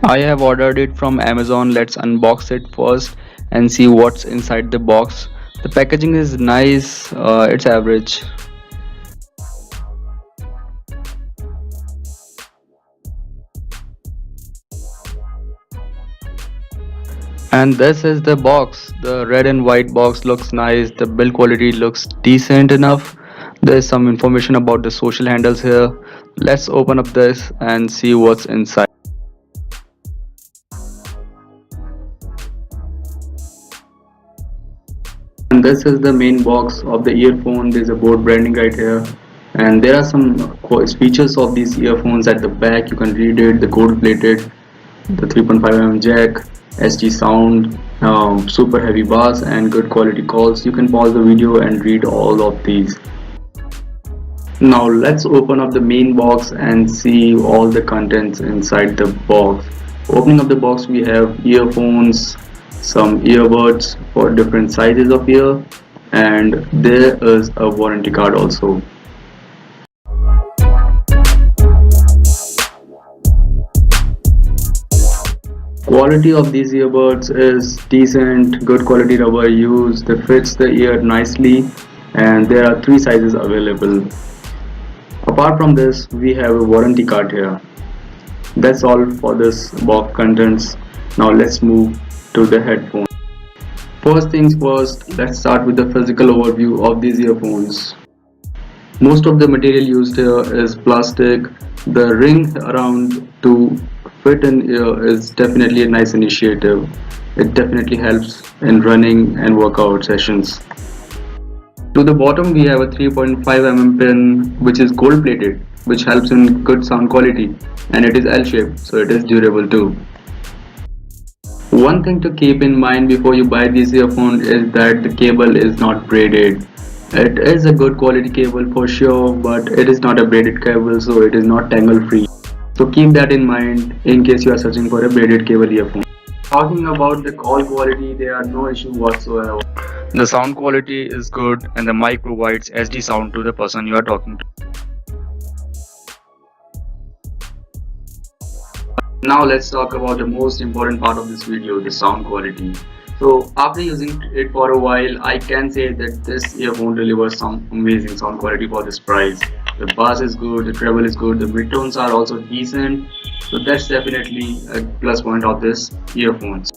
I have ordered it from Amazon. Let's unbox it first and see what's inside the box. The packaging is nice, it's average. And this is the box. The red and white box looks nice. The build quality looks decent enough. There's some information about the social handles here. Let's open up this and see what's inside. And this is the main box of the earphone. There's a board branding right here, and there are some features of these earphones at the back. You can read it, the gold plated, the 3.5 mm jack, SD sound, super heavy bass, and good quality calls. You can pause the video and read all of these. Now let's open up the main box and see all the contents inside the box. Opening up the box, we have earphones, some earbuds for different sizes of ear, and there is a warranty card also. Quality of these earbuds is decent, good quality rubber used, they fits the ear nicely, and there are three sizes available. Apart from this, we have a warranty card here. That's all for this box contents. Now let's move to the headphones. First things first, let's start with the physical overview of these earphones. Most of the material used here is plastic. The ring around to fit in ear is definitely a nice initiative. It definitely helps in running and workout sessions. To the bottom we have a 3.5 mm pin which is gold plated, which helps in good sound quality, and it is L-shaped, so it is durable too. One thing to keep in mind before you buy this earphone is that the cable is not braided. It is a good quality cable for sure, but it is not a braided cable, so it is not tangle free. So keep that in mind in case you are searching for a braided cable earphone. Talking about the call quality, there are no issue whatsoever. The sound quality is good and the mic provides SD sound to the person you are talking to. Now let's talk about the most important part of this video, the sound quality. So after using it for a while, I can say that this earphone delivers some amazing sound quality for this price. The bass is good, the treble is good, the midtones are also decent. So that's definitely a plus point of this earphones.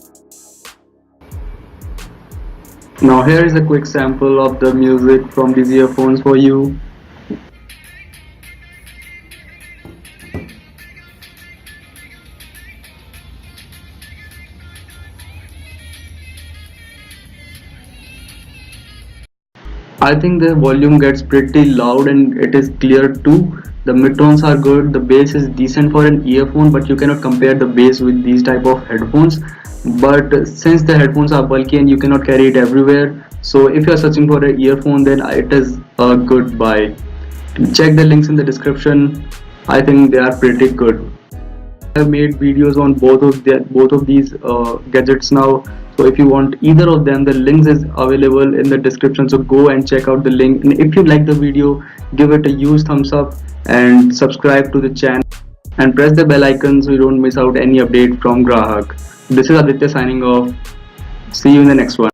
Now here is a quick sample of the music from these earphones for you. I think the volume gets pretty loud and it is clear too. The midtones are good, the bass is decent for an earphone, but you cannot compare the bass with these type of headphones. But since the headphones are bulky and you cannot carry it everywhere, so if you are searching for an earphone, then it is a good buy. Check the links in the description. I think they are pretty good. I have made videos on both of these gadgets now. So if you want either of them, the links is available in the description. So go and check out the link. And if you like the video, give it a huge thumbs up and subscribe to the channel and press the bell icon so you don't miss out any update from Grahaq. This is Aditya signing off. See you in the next one.